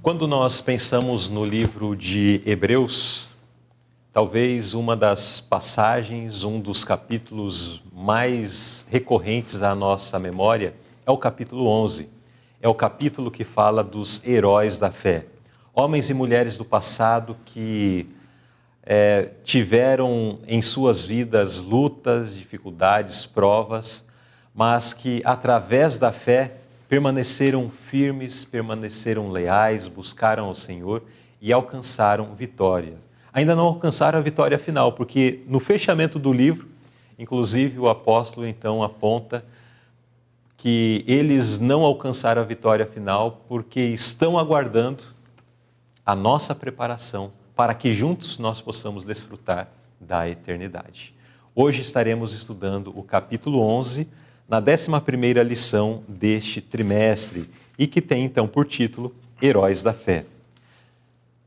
Quando nós pensamos no livro de Hebreus, talvez uma das passagens, um dos capítulos mais recorrentes à nossa memória é o capítulo 11. É o capítulo que fala dos heróis da fé. Homens e mulheres do passado que tiveram em suas vidas lutas, dificuldades, provas, mas que através da fé permaneceram firmes, permaneceram leais, buscaram o Senhor e alcançaram vitória. Ainda não alcançaram a vitória final, porque no fechamento do livro, inclusive o apóstolo então aponta que eles não alcançaram a vitória final porque estão aguardando a nossa preparação para que juntos nós possamos desfrutar da eternidade. Hoje estaremos estudando o capítulo 11, na 11ª lição deste trimestre, e que tem então por título Heróis da Fé.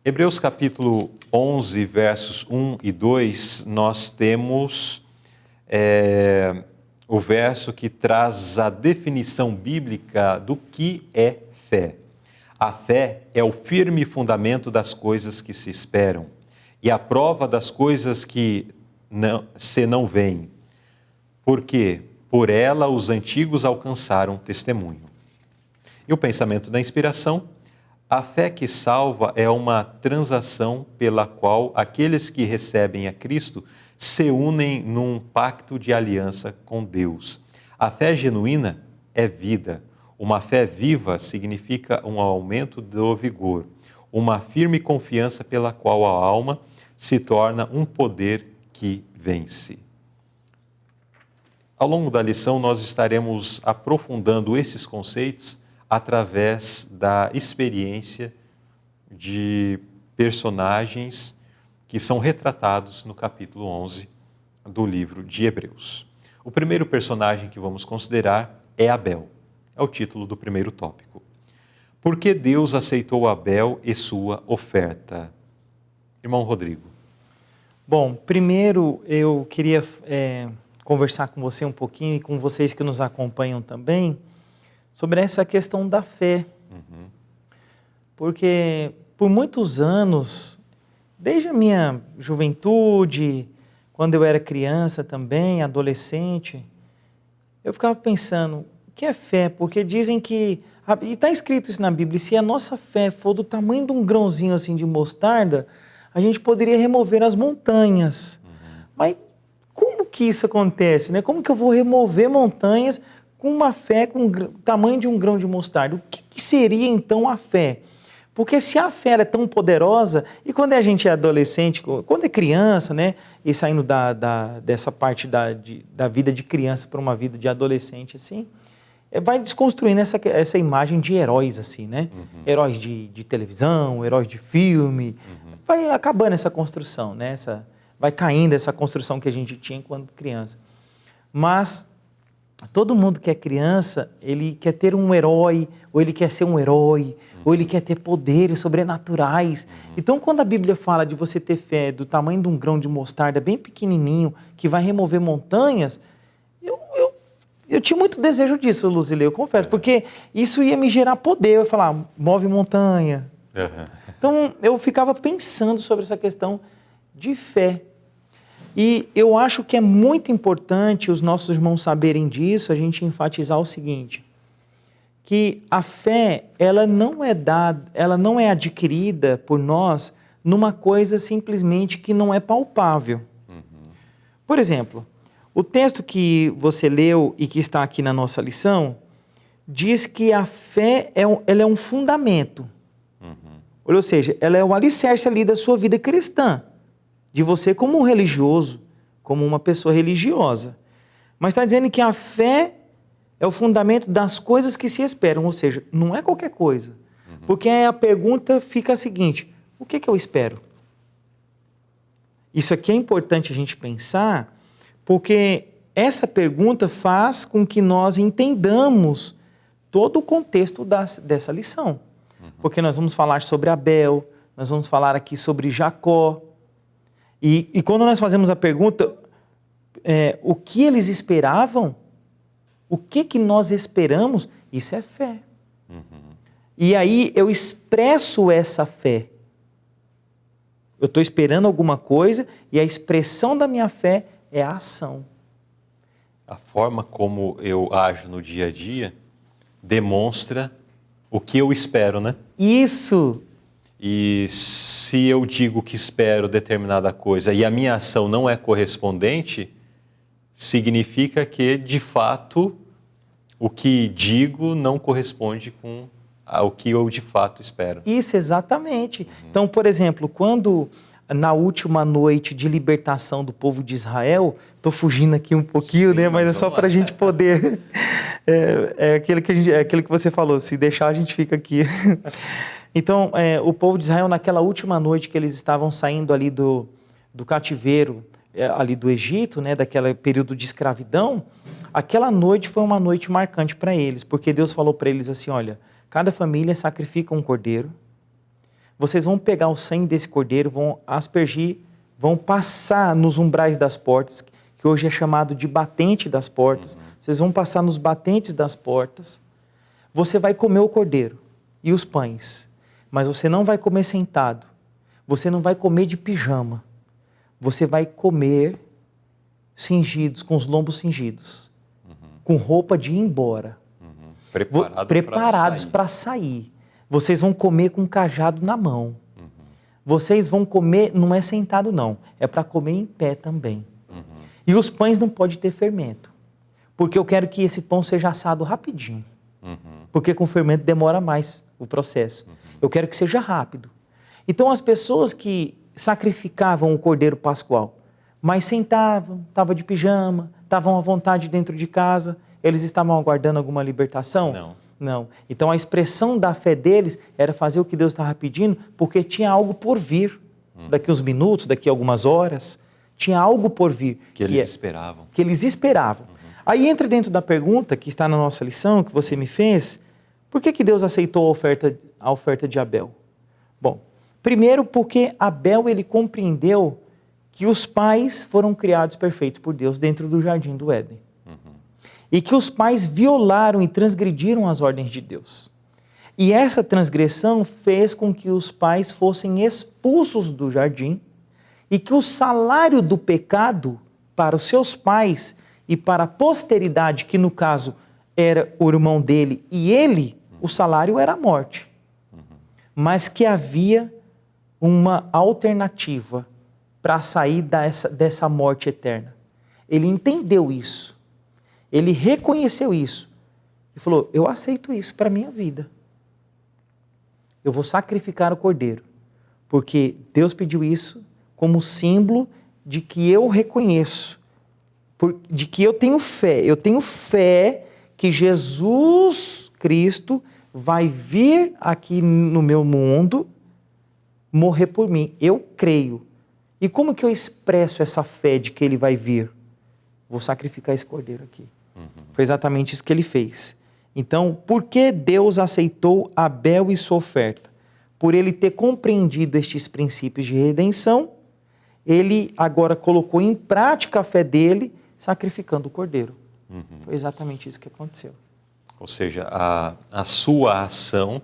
Hebreus capítulo 11, versos 1 e 2, nós temos o verso que traz a definição bíblica do que é fé. A fé é o firme fundamento das coisas que se esperam e a prova das coisas que não veem. Porque por ela os antigos alcançaram testemunho. E o pensamento da inspiração: a fé que salva é uma transação pela qual aqueles que recebem a Cristo se unem num pacto de aliança com Deus. A fé genuína é vida. Uma fé viva significa um aumento do vigor, uma firme confiança pela qual a alma se torna um poder que vence. Ao longo da lição, nós estaremos aprofundando esses conceitos através da experiência de personagens que são retratados no capítulo 11 do livro de Hebreus. O primeiro personagem que vamos considerar é Abel. É o título do primeiro tópico. Por que Deus aceitou Abel e sua oferta? Irmão Rodrigo. Bom, primeiro eu queria conversar com você um pouquinho e com vocês que nos acompanham também sobre essa questão da fé. Porque por muitos anos, desde a minha juventude, quando eu era criança também, adolescente, eu ficava pensando: o que é fé? Porque dizem que, e está escrito isso na Bíblia, se a nossa fé for do tamanho de um grãozinho assim de mostarda, a gente poderia remover as montanhas. Mas como que isso acontece, né? Como que eu vou remover montanhas com uma fé com o tamanho de um grão de mostarda? O que seria então a fé? Porque se a fé é tão poderosa, e quando a gente é adolescente, quando é criança, né, e saindo dessa parte da vida de criança para uma vida de adolescente, assim, vai desconstruindo essa imagem de heróis, assim, né? Heróis de televisão, heróis de filme. Vai acabando essa construção, né? Vai caindo essa construção que a gente tinha enquanto criança. Mas todo mundo que é criança, ele quer ter um herói, ou ele quer ser um herói, ou ele quer ter poderes sobrenaturais. Então, quando a Bíblia fala de você ter fé do tamanho de um grão de mostarda, bem pequenininho, que vai remover montanhas, eu tinha muito desejo disso, Luzilei, eu confesso, porque isso ia me gerar poder. Eu ia falar: move montanha. Então, eu ficava pensando sobre essa questão de fé. E eu acho que é muito importante os nossos irmãos saberem disso, a gente enfatizar o seguinte: que a fé, ela não é adquirida por nós numa coisa simplesmente que não é palpável. Por exemplo, o texto que você leu e que está aqui na nossa lição diz que a fé ela é um fundamento. Ou seja, ela é o alicerce ali da sua vida cristã, de você como um religioso, como uma pessoa religiosa. Mas está dizendo que a fé é o fundamento das coisas que se esperam, ou seja, não é qualquer coisa. Porque aí a pergunta fica a seguinte: o que eu espero? Isso aqui é importante a gente pensar, porque essa pergunta faz com que nós entendamos todo o contexto dessa lição. Porque nós vamos falar sobre Abel, nós vamos falar aqui sobre Jacó. E quando nós fazemos a pergunta, o que eles esperavam, o que nós esperamos, isso é fé. E aí eu expresso essa fé. Eu estou esperando alguma coisa e a expressão da minha fé é a ação. A forma como eu ajo no dia a dia demonstra o que eu espero, né? Isso! E se eu digo que espero determinada coisa e a minha ação não é correspondente, significa que, de fato, o que digo não corresponde com o que eu de fato espero. Isso, exatamente. Então, por exemplo, quando na última noite de libertação do povo de Israel, estou fugindo aqui um pouquinho, Sim, né? Mas é mas só vamos para a lá. gente poder. É aquilo que você falou, se deixar a gente fica aqui. Então, o povo de Israel, naquela última noite que eles estavam saindo ali do cativeiro, ali do Egito, né? Daquele período de escravidão, aquela noite foi uma noite marcante para eles, porque Deus falou para eles assim: olha, cada família sacrifica um cordeiro. Vocês vão pegar o sangue desse cordeiro, vão aspergir, vão passar nos umbrais das portas, que hoje é chamado de batente das portas. Vocês vão passar nos batentes das portas. Você vai comer o cordeiro e os pães, mas você não vai comer sentado. Você não vai comer de pijama. Você vai comer cingidos, com os lombos cingidos, com roupa de ir embora. Preparados para sair. Vocês vão comer com um cajado na mão. Vocês vão comer, não é sentado não, é para comer em pé também. E os pães não podem ter fermento, porque eu quero que esse pão seja assado rapidinho. Porque com fermento demora mais o processo. Eu quero que seja rápido. Então as pessoas que sacrificavam o cordeiro pascual, mas sentavam, estavam de pijama, estavam à vontade dentro de casa, eles estavam aguardando alguma libertação? Não. Não. Então a expressão da fé deles era fazer o que Deus estava pedindo, porque tinha algo por vir. Daqui uns minutos, daqui algumas horas, tinha algo por vir. Que eles esperavam. Que eles esperavam. Aí entra dentro da pergunta que está na nossa lição, que você me fez, por que Deus aceitou a oferta de Abel? Bom, primeiro porque Abel ele compreendeu que os pais foram criados perfeitos por Deus dentro do jardim do Éden. E que os pais violaram e transgrediram as ordens de Deus. E essa transgressão fez com que os pais fossem expulsos do jardim e que o salário do pecado para os seus pais e para a posteridade, que no caso era o irmão dele e ele, o salário era a morte. Mas que havia uma alternativa para sair dessa morte eterna. Ele entendeu isso. Ele reconheceu isso e falou: eu aceito isso para a minha vida. Eu vou sacrificar o cordeiro, porque Deus pediu isso como símbolo de que eu reconheço, de que eu tenho fé. Eu tenho fé que Jesus Cristo vai vir aqui no meu mundo morrer por mim. Eu creio. E como que eu expresso essa fé de que ele vai vir? Vou sacrificar esse cordeiro aqui. Foi exatamente isso que ele fez. Então, por que Deus aceitou Abel e sua oferta? Por ele ter compreendido estes princípios de redenção, ele agora colocou em prática a fé dele, sacrificando o cordeiro. Foi exatamente isso que aconteceu. Ou seja, a sua ação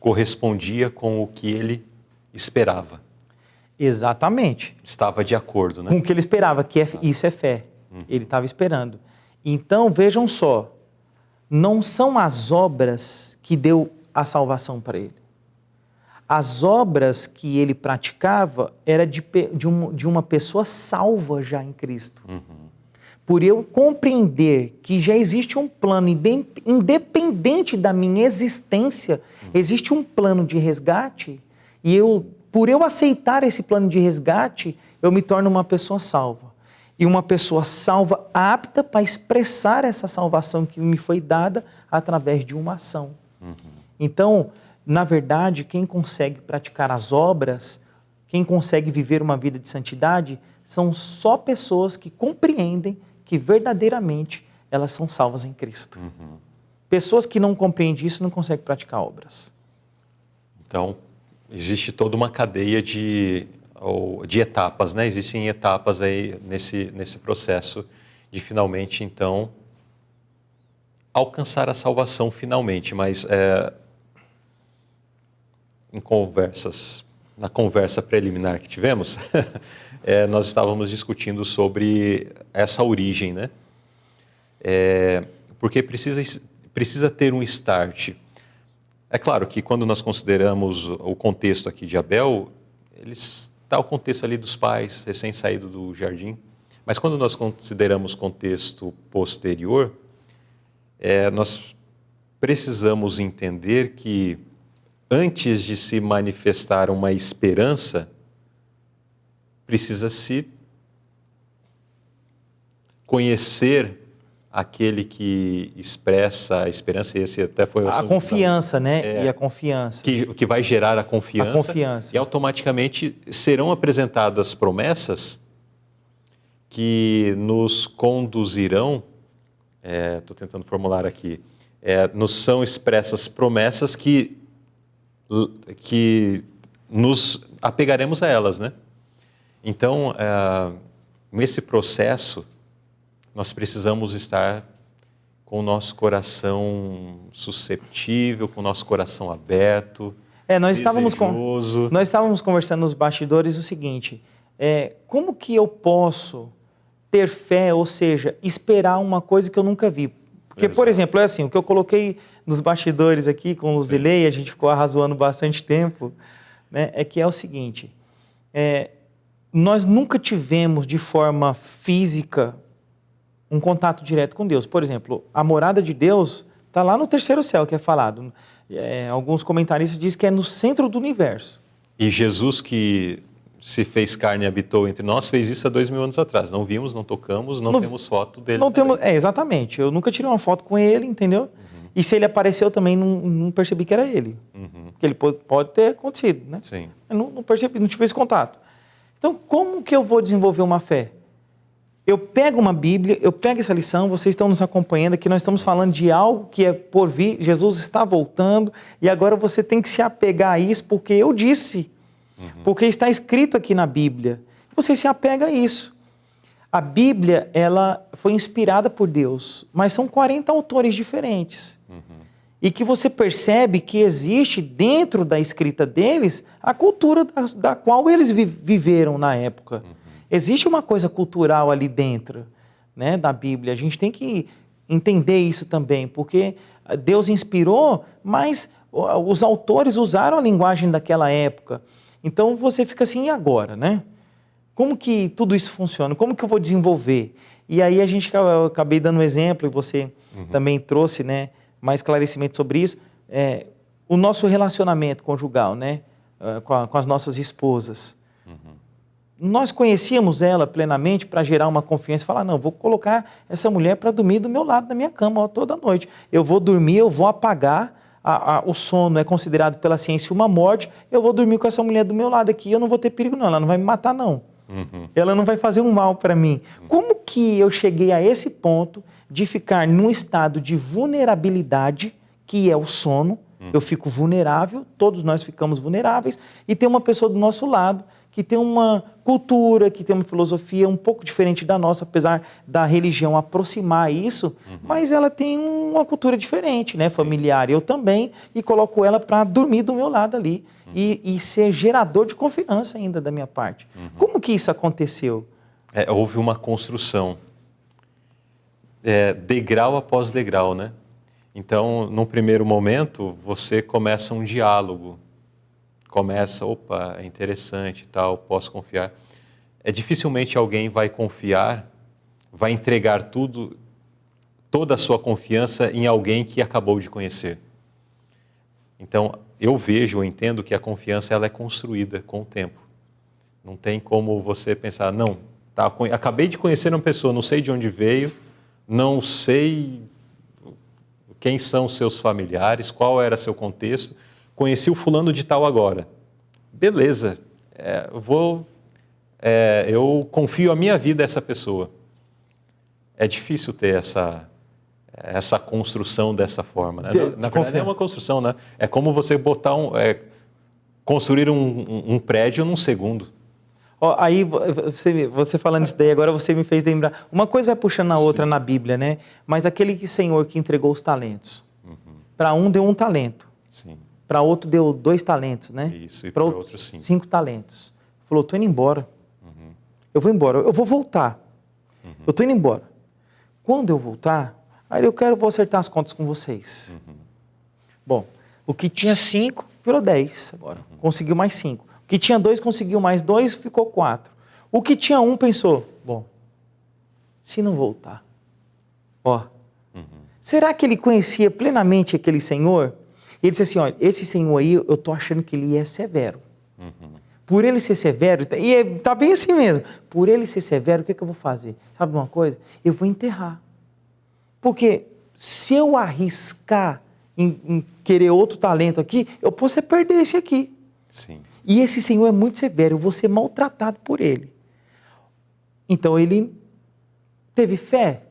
correspondia com o que ele esperava. Exatamente. Estava de acordo, né? Com o que ele esperava, que isso é fé. Ele estava esperando. Então, vejam só, não são as obras que deu a salvação para ele. As obras que ele praticava era de uma pessoa salva já em Cristo. Por eu compreender que já existe um plano, independente da minha existência, existe um plano de resgate, e por eu aceitar esse plano de resgate, eu me torno uma pessoa salva. E uma pessoa salva apta para expressar essa salvação que me foi dada através de uma ação. Então, na verdade, quem consegue praticar as obras, quem consegue viver uma vida de santidade, são só pessoas que compreendem que verdadeiramente elas são salvas em Cristo. Pessoas que não compreendem isso não conseguem praticar obras. Então, existe toda uma cadeia de etapas, né? Existem etapas aí nesse processo de finalmente, então, alcançar a salvação finalmente, mas na conversa preliminar que tivemos, nós estávamos discutindo sobre essa origem, né? Porque precisa ter um start. É claro que quando nós consideramos o contexto aqui de Abel, está o contexto ali dos pais, recém-saído do jardim, mas quando nós consideramos contexto posterior, nós precisamos entender que antes de se manifestar uma esperança, precisa-se conhecer aquele que expressa a esperança, e esse até foi o A confiança, né? E a confiança. Que vai gerar a confiança. E automaticamente serão apresentadas promessas que nos conduzirão, estou tentando formular aqui, nos são expressas promessas que nos apegaremos a elas, né? Então, nesse processo, nós precisamos estar com o nosso coração susceptível, com o nosso coração aberto, nós desejoso. Nós estávamos conversando nos bastidores o seguinte, como que eu posso ter fé, ou seja, esperar uma coisa que eu nunca vi? Porque, por exemplo, é assim, o que eu coloquei nos bastidores aqui com o Luzilei, a gente ficou arrazoando bastante tempo, né, que é o seguinte, nós nunca tivemos de forma física um contato direto com Deus. Por exemplo, a morada de Deus está lá no terceiro céu, que é falado. Alguns comentaristas dizem que é no centro do universo. E Jesus, que se fez carne e habitou entre nós, fez isso há 2000 anos atrás. Não vimos, não tocamos, não temos foto dele. Não temos, exatamente. Eu nunca tirei uma foto com ele, entendeu? Uhum. E se ele apareceu também, não percebi que era ele. Uhum. Porque ele pode ter acontecido, né? Sim. Eu não percebi, não tive esse contato. Então, como que eu vou desenvolver uma fé? Eu pego uma Bíblia, eu pego essa lição, vocês estão nos acompanhando aqui, nós estamos falando de algo que é por vir, Jesus está voltando, e agora você tem que se apegar a isso, porque eu disse, porque está escrito aqui na Bíblia. Você se apega a isso. A Bíblia, ela foi inspirada por Deus, mas são 40 autores diferentes. E que você percebe que existe dentro da escrita deles a cultura da qual eles viveram na época. Existe uma coisa cultural ali dentro, né, da Bíblia. A gente tem que entender isso também, porque Deus inspirou, mas os autores usaram a linguagem daquela época. Então você fica assim, e agora, né? Como que tudo isso funciona? Como que eu vou desenvolver? E aí eu acabei dando um exemplo, e você também trouxe, né, mais esclarecimento sobre isso, o nosso relacionamento conjugal, né, com as nossas esposas. Nós conhecíamos ela plenamente para gerar uma confiança e falar, não, vou colocar essa mulher para dormir do meu lado da minha cama toda noite. Eu vou dormir, eu vou apagar, o sono é considerado pela ciência uma morte, eu vou dormir com essa mulher do meu lado aqui, eu não vou ter perigo não, ela não vai me matar não. Ela não vai fazer um mal para mim. Como que eu cheguei a esse ponto de ficar num estado de vulnerabilidade, que é o sono, eu fico vulnerável, todos nós ficamos vulneráveis, e tem uma pessoa do nosso lado que tem uma cultura, que tem uma filosofia um pouco diferente da nossa, apesar da religião aproximar isso, mas ela tem uma cultura diferente, né, familiar. Eu também, e coloco ela para dormir do meu lado ali, e ser gerador de confiança ainda da minha parte. Como que isso aconteceu? Houve uma construção, degrau após degrau, né? Então, num primeiro momento, você começa um diálogo. Opa, é interessante e tal, posso confiar. Dificilmente alguém vai confiar, vai entregar toda a sua confiança em alguém que acabou de conhecer. Então, eu entendo que a confiança ela é construída com o tempo. Não tem como você pensar, não, acabei de conhecer uma pessoa, não sei de onde veio, não sei quem são seus familiares, qual era seu contexto, conheci o fulano de tal agora. Beleza, eu confio a minha vida a essa pessoa. É difícil ter essa construção dessa forma, né? Na verdade, é uma construção, né? É como você construir um prédio num segundo. Aí, você falando isso daí, agora você me fez lembrar. Uma coisa vai puxando a outra na Bíblia, né? Mas aquele Senhor que entregou os talentos. Para um deu um talento. Sim. para outro deu 2 talentos, né? Isso, e para outros 5. 5 talentos. Falou, estou indo embora. Eu vou embora, eu vou voltar. Eu estou indo embora. Quando eu voltar, aí vou acertar as contas com vocês. Bom, o que tinha 5 virou 10 agora. Conseguiu mais 5. O que tinha 2 conseguiu mais 2, ficou 4. O que tinha 1 pensou, bom, se não voltar, será que ele conhecia plenamente aquele senhor? Ele disse assim, olha, esse senhor aí, eu estou achando que ele é severo. Por ele ser severo, e está bem assim mesmo, por ele ser severo, o que eu vou fazer? Sabe uma coisa? Eu vou enterrar. Porque se eu arriscar em querer outro talento aqui, eu posso perder esse aqui. Sim. E esse senhor é muito severo, eu vou ser maltratado por ele. Então ele teve fé,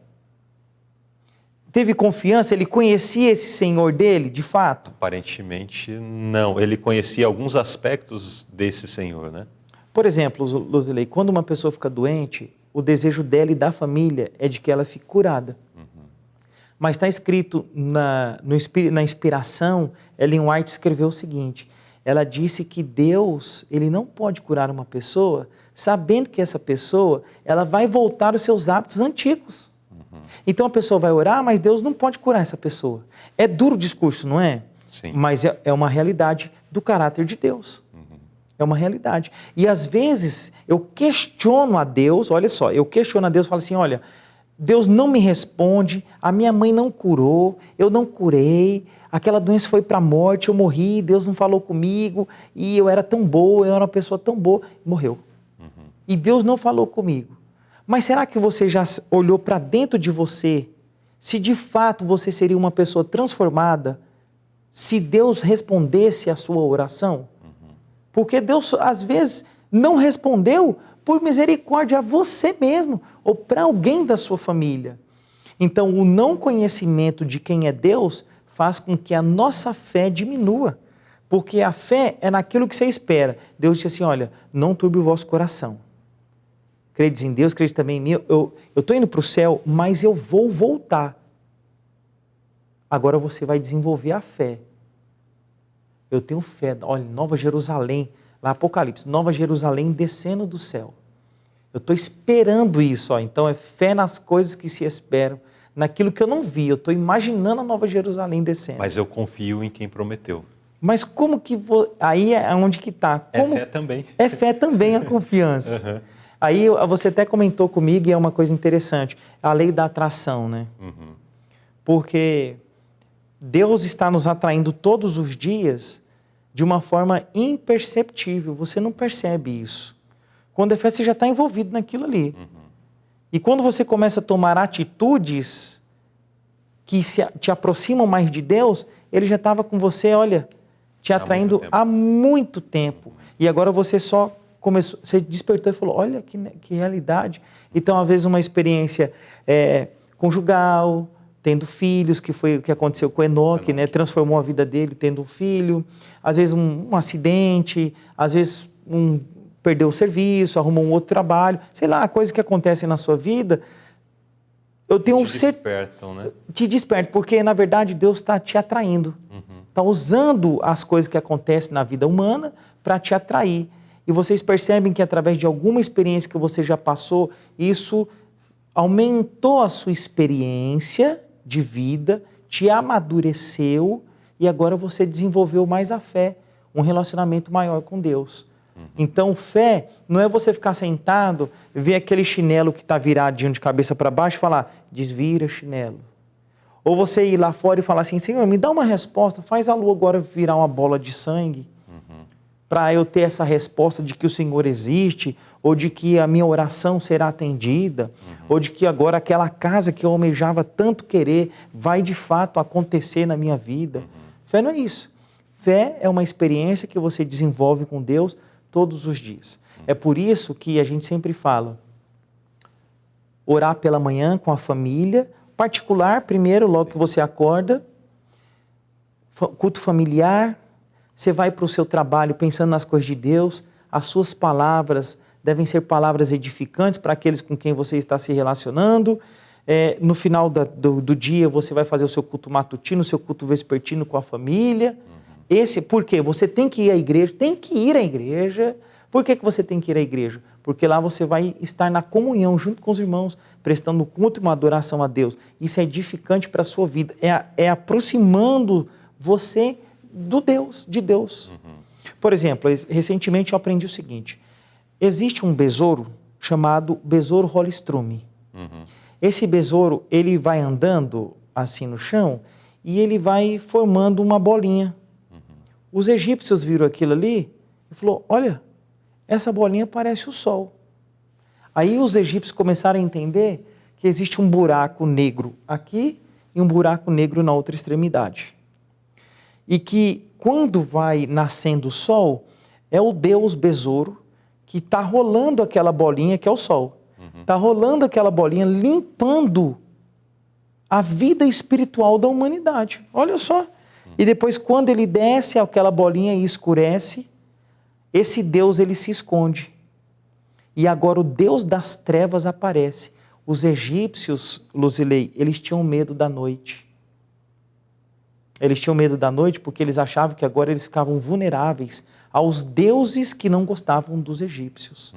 teve confiança, ele conhecia esse senhor dele, de fato? Aparentemente, não. Ele conhecia alguns aspectos desse senhor, né? Por exemplo, Luzilei, quando uma pessoa fica doente, o desejo dela e da família é de que ela fique curada. Mas está escrito na inspiração, Ellen White escreveu o seguinte, ela disse que Deus, ele não pode curar uma pessoa sabendo que essa pessoa, ela vai voltar aos seus hábitos antigos. Então a pessoa vai orar, mas Deus não pode curar essa pessoa. É duro o discurso, não é? Sim. Mas é uma realidade do caráter de Deus. É uma realidade. E às vezes eu questiono a Deus, olha só, eu questiono a Deus e falo assim, olha, Deus não me responde, a minha mãe não curou, eu não curei, aquela doença foi para a morte, eu morri, Deus não falou comigo, e eu era tão boa, eu era uma pessoa tão boa, morreu. E Deus não falou comigo. Mas será que você já olhou para dentro de você, se de fato você seria uma pessoa transformada, se Deus respondesse a sua oração? Porque Deus, às vezes, não respondeu por misericórdia a você mesmo ou para alguém da sua família. Então, o não conhecimento de quem é Deus faz com que a nossa fé diminua. Porque a fé é naquilo que você espera. Deus disse assim, olha, não turbe o vosso coração. Credes em Deus, crede também em mim. Eu estou indo para o céu, mas eu vou voltar. Agora você vai desenvolver a fé. Eu tenho fé. Olha, Nova Jerusalém, lá Apocalipse, Nova Jerusalém descendo do céu. Eu estou esperando isso. Então é fé nas coisas que se esperam, naquilo que eu não vi. Eu estou imaginando a Nova Jerusalém descendo. Mas eu confio em quem prometeu. Mas como que... Aí é onde que está. É fé também. É fé também a confiança. Aí você até comentou comigo, e é uma coisa interessante, a lei da atração, né? Porque Deus está nos atraindo todos os dias de uma forma imperceptível, você não percebe isso. Quando é fé, você já está envolvido naquilo ali. E quando você começa a tomar atitudes que te aproximam mais de Deus, Ele já estava com você, olha, te atraindo há muito tempo. E agora você só começou, você despertou e falou, olha que realidade. Então, às vezes, uma experiência conjugal, tendo filhos, que foi o que aconteceu com Enoque, né? Transformou a vida dele tendo um filho. Às vezes, um acidente, às vezes, perdeu o serviço, arrumou um outro trabalho. Sei lá, coisas que acontecem na sua vida. Eu tenho te despertam, né? Te desperta, porque, na verdade, Deus está te atraindo. Está usando as coisas que acontecem na vida humana para te atrair. E vocês percebem que através de alguma experiência que você já passou, isso aumentou a sua experiência de vida, te amadureceu e agora você desenvolveu mais a fé, um relacionamento maior com Deus. Então, fé não é você ficar sentado, ver aquele chinelo que está viradinho de cabeça para baixo e falar, desvira chinelo. Ou você ir lá fora e falar assim, Senhor, me dá uma resposta, faz a lua agora virar uma bola de sangue, para eu ter essa resposta de que o Senhor existe, ou de que a minha oração será atendida, ou de que agora aquela casa que eu almejava tanto querer vai de fato acontecer na minha vida. Fé não é isso. Fé é uma experiência que você desenvolve com Deus todos os dias. É por isso que a gente sempre fala, orar pela manhã com a família, particular primeiro, logo que você acorda, culto familiar, você vai para o seu trabalho pensando nas coisas de Deus, as suas palavras devem ser palavras edificantes para aqueles com quem você está se relacionando. No final do dia você vai fazer o seu culto matutino, o seu culto vespertino com a família. Por quê? Você tem que ir à igreja, tem que ir à igreja. Por que você tem que ir à igreja? Porque lá você vai estar na comunhão junto com os irmãos, prestando culto e uma adoração a Deus. Isso é edificante para a sua vida, é aproximando você de Deus. Por exemplo, recentemente eu aprendi o seguinte, existe um besouro chamado besouro Holström. Esse besouro, ele vai andando assim no chão e ele vai formando uma bolinha. Os egípcios viram aquilo ali e falaram, olha, essa bolinha parece o sol. Aí os egípcios começaram a entender que existe um buraco negro aqui e um buraco negro na outra extremidade. E que quando vai nascendo o sol, é o deus besouro que está rolando aquela bolinha que é o sol. Está rolando aquela bolinha, limpando a vida espiritual da humanidade. Olha só. E depois, quando ele desce aquela bolinha e escurece, esse Deus ele se esconde. E agora o Deus das trevas aparece. Os egípcios, Luzilei, eles tinham medo da noite. Eles tinham medo da noite porque eles achavam que agora eles ficavam vulneráveis aos deuses que não gostavam dos egípcios.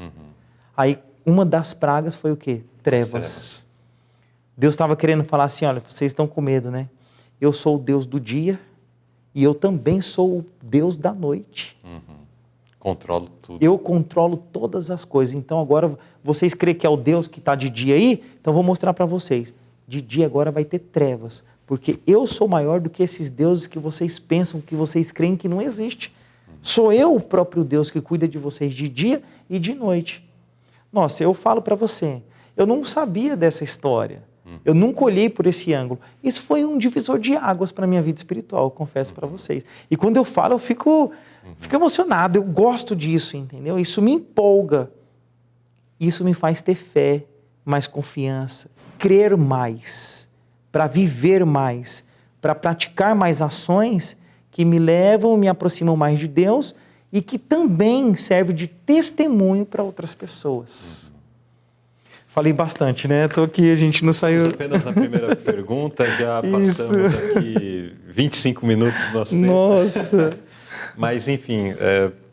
Aí uma das pragas foi o quê? Trevas. Deus estava querendo falar assim, olha, vocês estão com medo, né? Eu sou o Deus do dia e eu também sou o Deus da noite. Controlo tudo. Eu controlo todas as coisas. Então agora vocês creem que é o Deus que está de dia aí? Então vou mostrar para vocês. De dia agora vai ter trevas. Porque eu sou maior do que esses deuses que vocês pensam, que vocês creem que não existe. Sou eu o próprio Deus que cuida de vocês de dia e de noite. Nossa, eu falo para você, eu não sabia dessa história. Eu nunca olhei por esse ângulo. Isso foi um divisor de águas para a minha vida espiritual, eu confesso para vocês. E quando eu falo, eu fico emocionado, eu gosto disso, entendeu? Isso me empolga. Isso me faz ter fé, mais confiança, crer mais, para viver mais, para praticar mais ações que me levam, me aproximam mais de Deus e que também serve de testemunho para outras pessoas. Falei bastante, né? Estou aqui, a gente não saiu... Estamos apenas na primeira pergunta, já passamos aqui 25 minutos do nosso tempo. Nossa! Mas, enfim,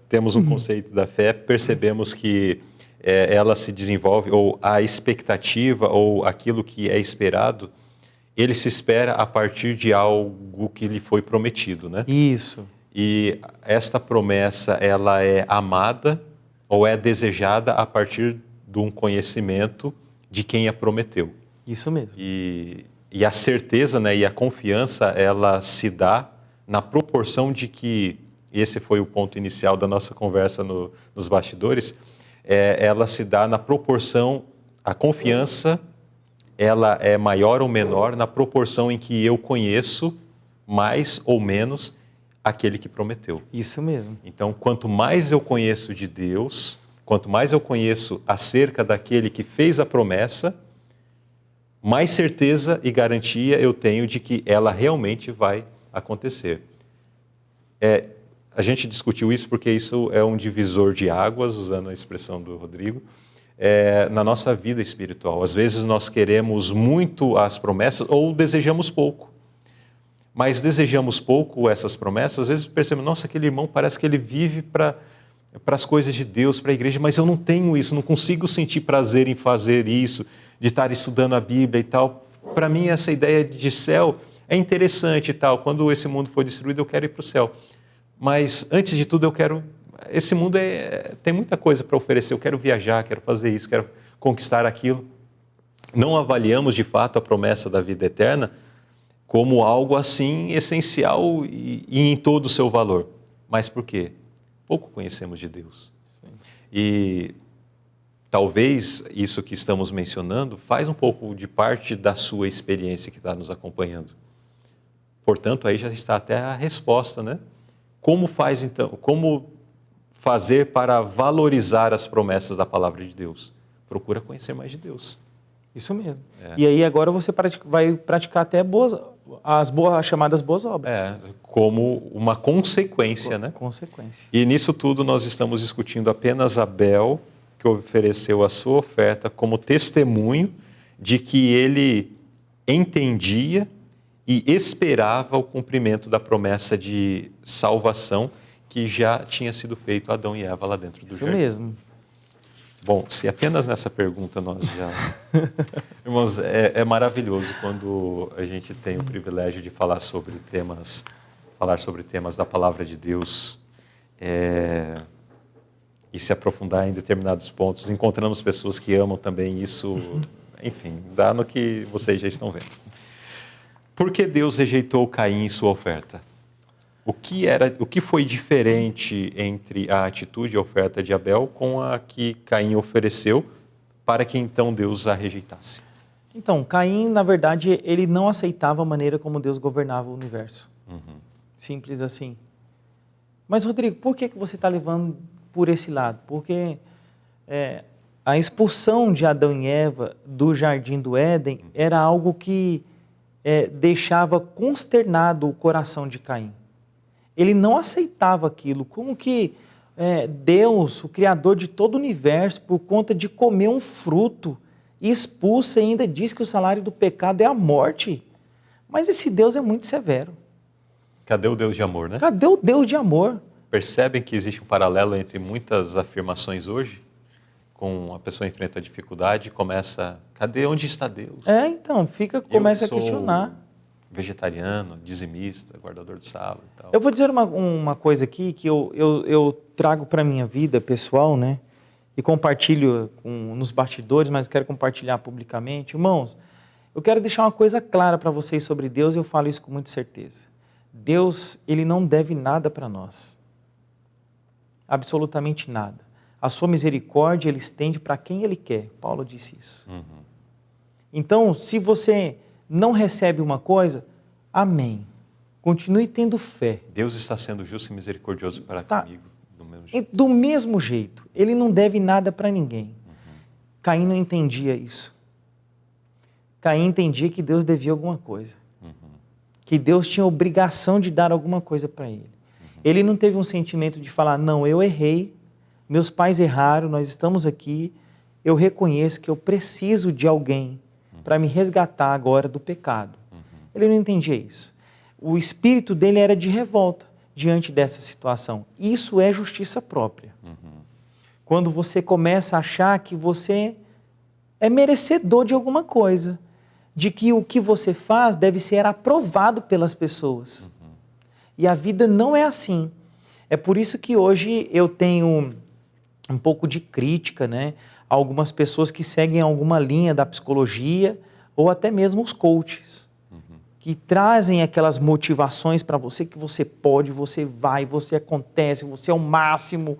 temos um conceito da fé, percebemos que ela se desenvolve, ou a expectativa, ou aquilo que é esperado, ele se espera a partir de algo que lhe foi prometido, né? Isso. E esta promessa, ela é amada ou é desejada a partir de um conhecimento de quem a prometeu. Isso mesmo. E a certeza, né, e a confiança, ela se dá na proporção de que, esse foi o ponto inicial da nossa conversa nos bastidores, ela se dá na proporção, a confiança, ela é maior ou menor na proporção em que eu conheço mais ou menos aquele que prometeu. Isso mesmo. Então, quanto mais eu conheço de Deus, quanto mais eu conheço acerca daquele que fez a promessa, mais certeza e garantia eu tenho de que ela realmente vai acontecer. A gente discutiu isso porque isso é um divisor de águas, usando a expressão do Rodrigo, na nossa vida espiritual. Às vezes nós queremos muito as promessas ou desejamos pouco. Mas desejamos pouco essas promessas, às vezes percebemos, nossa, aquele irmão parece que ele vive para as coisas de Deus, para a igreja, mas eu não tenho isso, não consigo sentir prazer em fazer isso, de estar estudando a Bíblia e tal. Para mim, essa ideia de céu é interessante e tal. Quando esse mundo for destruído, eu quero ir para o céu. Mas, antes de tudo, esse mundo tem muita coisa para oferecer. Eu quero viajar, quero fazer isso, quero conquistar aquilo. Não avaliamos, de fato, a promessa da vida eterna como algo assim essencial e em todo o seu valor. Mas por quê? Pouco conhecemos de Deus. Sim. E talvez isso que estamos mencionando faz um pouco de parte da sua experiência que está nos acompanhando. Portanto, aí já está até a resposta, né? Como fazer para valorizar as promessas da palavra de Deus? Procura conhecer mais de Deus. Isso mesmo. E aí agora você vai praticar até as chamadas boas obras. Como uma consequência, né? Consequência. E nisso tudo nós estamos discutindo apenas Abel, que ofereceu a sua oferta como testemunho de que ele entendia e esperava o cumprimento da promessa de salvação que já tinha sido feito a Adão e Eva lá dentro do Isso jardim. mesmo. Bom, se apenas nessa pergunta nós já... Irmãos, é maravilhoso quando a gente tem o privilégio de falar sobre temas da palavra de Deus e se aprofundar em determinados pontos. Encontramos pessoas que amam também isso, enfim, dá no que vocês já estão vendo. Por que Deus rejeitou Caim e sua oferta? O que foi diferente entre a atitude e a oferta de Abel com a que Caim ofereceu para que então Deus a rejeitasse? Então, Caim, na verdade, ele não aceitava a maneira como Deus governava o universo. Simples assim. Mas, Rodrigo, por que você está levando por esse lado? Porque a expulsão de Adão e Eva do Jardim do Éden era algo que deixava consternado o coração de Caim. Ele não aceitava aquilo, como que Deus, o Criador de todo o universo, por conta de comer um fruto, expulsa e ainda diz que o salário do pecado é a morte. Mas esse Deus é muito severo. Cadê o Deus de amor, né? Cadê o Deus de amor? Percebem que existe um paralelo entre muitas afirmações hoje? Com a pessoa enfrenta a dificuldade e começa, onde está Deus? Então, começa a questionar. Vegetariano, dizimista, guardador do sábado e tal. Eu vou dizer uma coisa aqui que eu trago para a minha vida pessoal, né? E compartilho nos bastidores, mas quero compartilhar publicamente. Irmãos, eu quero deixar uma coisa clara para vocês sobre Deus e eu falo isso com muita certeza. Deus, Ele não deve nada para nós. Absolutamente nada. A sua misericórdia Ele estende para quem Ele quer. Paulo disse isso. Então, se você não recebe uma coisa, amém. Continue tendo fé. Deus está sendo justo e misericordioso para comigo, do mesmo jeito. Do mesmo jeito. Ele não deve nada para ninguém. Caim não entendia isso. Caim entendia que Deus devia alguma coisa. Que Deus tinha obrigação de dar alguma coisa para ele. Ele não teve um sentimento de falar, não, eu errei, meus pais erraram, nós estamos aqui, eu reconheço que eu preciso de alguém para me resgatar agora do pecado. Ele não entendia isso. O espírito dele era de revolta diante dessa situação. Isso é justiça própria. Quando você começa a achar que você é merecedor de alguma coisa, de que o que você faz deve ser aprovado pelas pessoas. E a vida não é assim. É por isso que hoje eu tenho um pouco de crítica, né? Algumas pessoas que seguem alguma linha da psicologia ou até mesmo os coaches, que trazem aquelas motivações para você que você pode, você vai, você acontece, você é o máximo.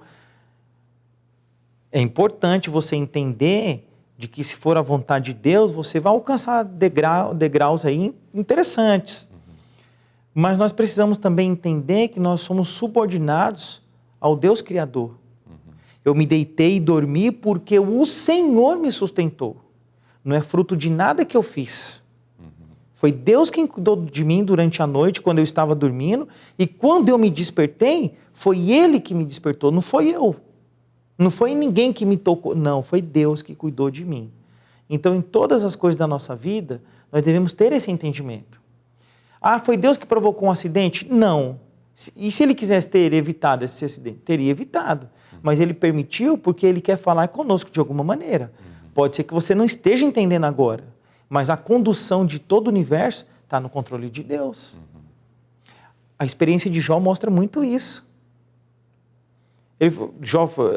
É importante você entender de que se for a vontade de Deus, você vai alcançar degraus aí interessantes. Mas nós precisamos também entender que nós somos subordinados ao Deus Criador. Eu me deitei e dormi porque o Senhor me sustentou. Não é fruto de nada que eu fiz. Foi Deus quem cuidou de mim durante a noite, quando eu estava dormindo, e quando eu me despertei, foi Ele que me despertou, não foi eu. Não foi ninguém que me tocou, não, foi Deus que cuidou de mim. Então, em todas as coisas da nossa vida, nós devemos ter esse entendimento. Ah, foi Deus que provocou um acidente? Não. E se Ele quisesse ter evitado esse acidente? Teria evitado. Mas Ele permitiu porque Ele quer falar conosco de alguma maneira. Pode ser que você não esteja entendendo agora, mas a condução de todo o universo está no controle de Deus. A experiência de Jó mostra muito isso.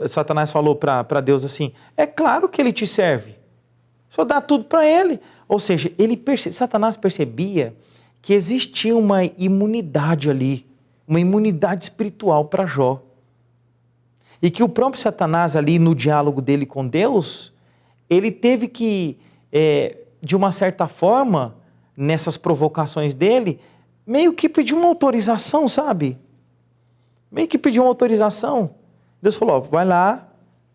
Satanás falou para Deus assim, é claro que Ele te serve, só dá tudo para Ele. Ou seja, Satanás percebia que existia uma imunidade ali, uma imunidade espiritual para Jó. E que o próprio Satanás ali no diálogo dele com Deus, ele teve que, de uma certa forma, nessas provocações dele, meio que pedir uma autorização, sabe? Meio que pedir uma autorização. Deus falou, vai lá,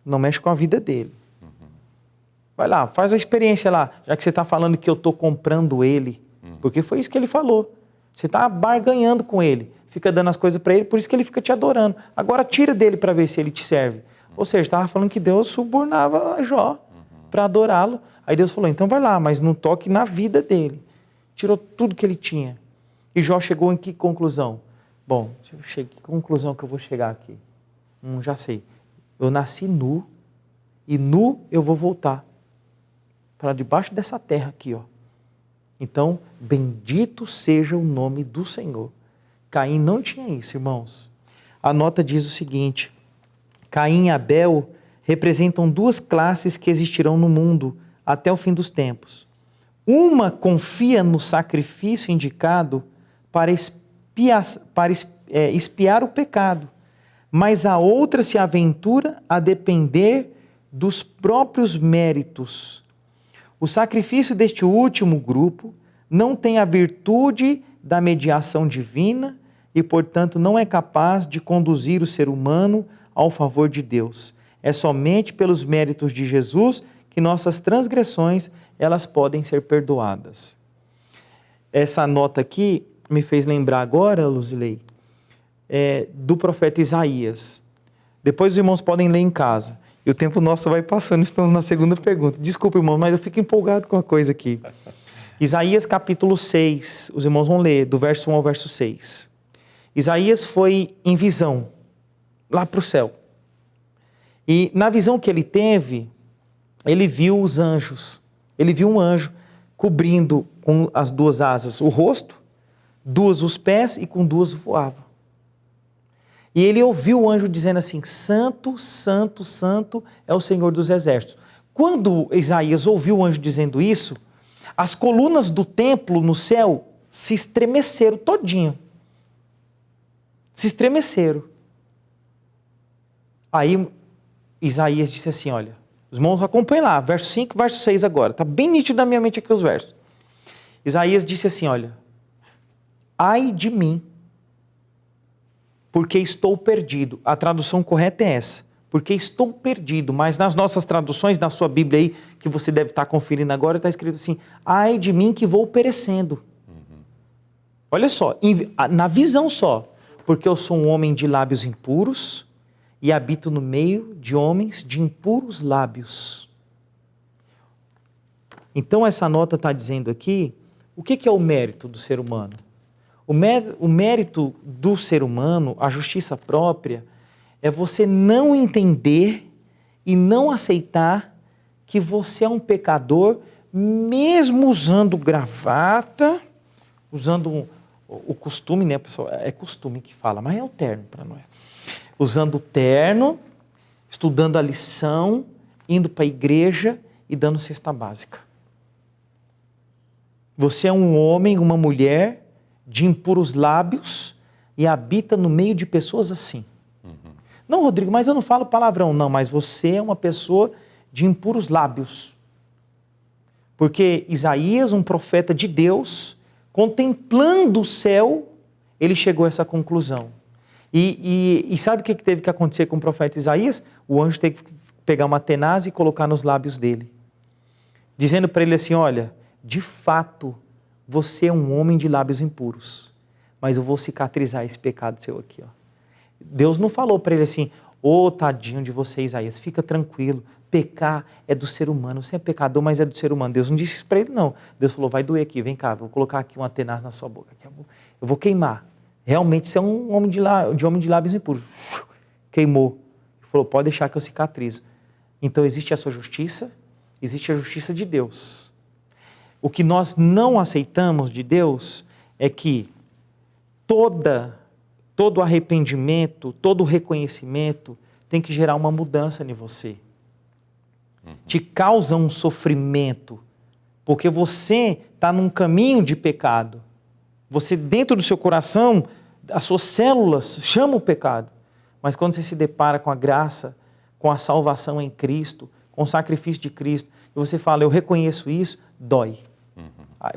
não mexe com a vida dele. Vai lá, faz a experiência lá, já que você está falando que eu estou comprando ele. Porque foi isso que ele falou. Você está barganhando com ele, fica dando as coisas para ele, por isso que ele fica te adorando. Agora tira dele para ver se ele te serve. Ou seja, estava falando que Deus subornava Jó para adorá-lo. Aí Deus falou, então vai lá, mas não toque na vida dele. Tirou tudo que ele tinha. E Jó chegou em que conclusão? Bom, que conclusão que eu vou chegar aqui? Já sei. Eu nasci nu, e nu eu vou voltar para debaixo dessa terra aqui, ó. Então, bendito seja o nome do Senhor. Caim não tinha isso, irmãos. A nota diz o seguinte: Caim e Abel representam duas classes que existirão no mundo até o fim dos tempos. Uma confia no sacrifício indicado para expiar o pecado, mas a outra se aventura a depender dos próprios méritos. O sacrifício deste último grupo não tem a virtude da mediação divina e, portanto, não é capaz de conduzir o ser humano ao favor de Deus. É somente pelos méritos de Jesus que nossas transgressões elas podem ser perdoadas. Essa nota aqui me fez lembrar agora, Luzilei, do profeta Isaías. Depois os irmãos podem ler em casa. E o tempo nosso vai passando, estamos na segunda pergunta. Desculpa, irmão, mas eu fico empolgado com a coisa aqui. Isaías capítulo 6, os irmãos vão ler, do verso 1 ao verso 6. Isaías foi em visão, lá para o céu. E na visão que ele teve, ele viu os anjos. Ele viu um anjo cobrindo com as duas asas o rosto, duas os pés e com duas voava. E ele ouviu o anjo dizendo assim: Santo, Santo, Santo é o Senhor dos Exércitos. Quando Isaías ouviu o anjo dizendo isso, as colunas do templo no céu se estremeceram todinho. Se estremeceram. Aí Isaías disse assim, olha, os irmãos acompanhem lá, verso 5, verso 6 agora. Está bem nítido na minha mente aqui os versos. Isaías disse assim, olha, ai de mim, porque estou perdido. A tradução correta é essa, porque estou perdido. Mas nas nossas traduções, na sua Bíblia aí, que você deve estar conferindo agora, está escrito assim, ai de mim que vou perecendo. Olha só, na visão só, porque eu sou um homem de lábios impuros e habito no meio de homens de impuros lábios. Então essa nota está dizendo aqui, o que é o mérito do ser humano? O mérito do ser humano, a justiça própria, é você não entender e não aceitar que você é um pecador, mesmo usando gravata, usando o costume, né, pessoal? É costume que fala, mas é o terno para nós. Usando o terno, estudando a lição, indo para a igreja e dando cesta básica. Você é um homem, uma mulher de impuros lábios e habita no meio de pessoas assim. Não, Rodrigo, mas eu não falo palavrão. Não, mas você é uma pessoa de impuros lábios. Porque Isaías, um profeta de Deus, contemplando o céu, ele chegou a essa conclusão. E sabe o que teve que acontecer com o profeta Isaías? O anjo teve que pegar uma tenaz e colocar nos lábios dele. Dizendo para ele assim, olha, de fato, você é um homem de lábios impuros, mas eu vou cicatrizar esse pecado seu aqui. Ó. Deus não falou para ele assim, tadinho de você, Isaías, fica tranquilo, pecar é do ser humano, você é pecador, mas é do ser humano. Deus não disse isso para ele, não. Deus falou, vai doer aqui, vem cá, vou colocar aqui uma tenaz na sua boca, eu vou queimar. Realmente você é um homem de lábios impuros. Queimou. Ele falou, pode deixar que eu cicatrizo. Então existe a sua justiça, existe a justiça de Deus. O que nós não aceitamos de Deus é que todo arrependimento, todo reconhecimento tem que gerar uma mudança em você. Te causa um sofrimento, porque você está num caminho de pecado. Você, dentro do seu coração, as suas células chamam o pecado. Mas quando você se depara com a graça, com a salvação em Cristo, com o sacrifício de Cristo, e você fala, eu reconheço isso, dói.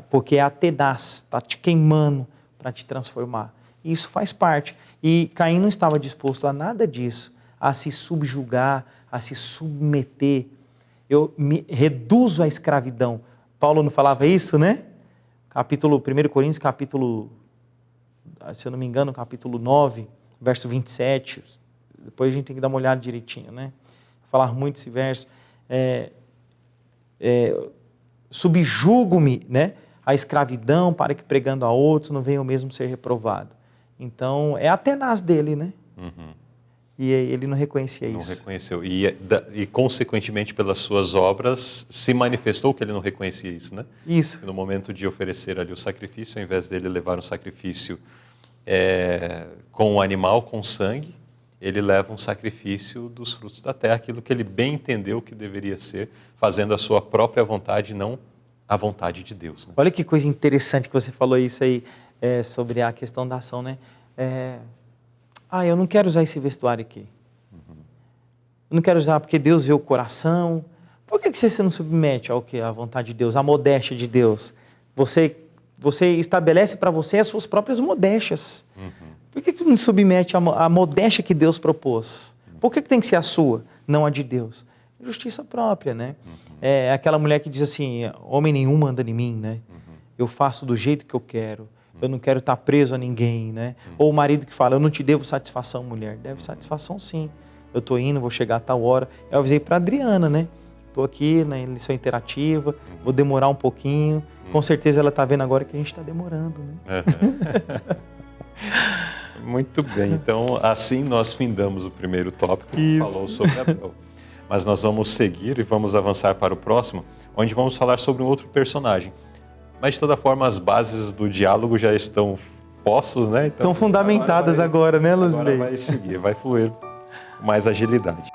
Porque é a tenaz, está te queimando para te transformar. E isso faz parte. E Caim não estava disposto a nada disso, a se subjugar, a se submeter. Eu me reduzo à escravidão. Paulo não falava isso, né? 1 Coríntios, se eu não me engano, capítulo 9, verso 27. Depois a gente tem que dar uma olhada direitinho, né? Vou falar muito esse verso. Subjugo-me, né? a escravidão, para que pregando a outros não venha o mesmo ser reprovado. Então, é a tenaz dele, né? E ele não reconhecia isso. Não reconheceu. E, consequentemente, pelas suas obras, se manifestou que ele não reconhecia isso, né? Isso. No momento de oferecer ali o sacrifício, ao invés dele levar um sacrifício com o animal, com sangue, ele leva um sacrifício dos frutos da terra, aquilo que ele bem entendeu que deveria ser, fazendo a sua própria vontade, não a vontade de Deus. Né? Olha que coisa interessante que você falou isso aí, sobre a questão da ação, né? Eu não quero usar esse vestuário aqui. Eu não quero usar porque Deus vê o coração. Por que você não submete ao que? À vontade de Deus, à modéstia de Deus? Você estabelece para você as suas próprias modéstias. Por que não submete à modéstia que Deus propôs? Por que tem que ser a sua, não a de Deus? Justiça própria, né? É aquela mulher que diz assim, homem nenhum manda em mim, né? Eu faço do jeito que eu quero. Eu não quero estar preso a ninguém, né? Ou o marido que fala, eu não te devo satisfação, mulher. Deve satisfação, sim. Eu estou indo, vou chegar a tal hora. Eu avisei para a Adriana, né? Estou aqui na lição interativa, vou demorar um pouquinho. Com certeza ela está vendo agora que a gente está demorando, né? Muito bem. Então, assim nós findamos o primeiro tópico que falou sobre Abel. Mas nós vamos seguir e vamos avançar para o próximo, onde vamos falar sobre um outro personagem. Mas, de toda forma, as bases do diálogo já estão postos, né? Então, estão fundamentadas agora, né, Luzley? Agora vai seguir, vai fluir com mais agilidade.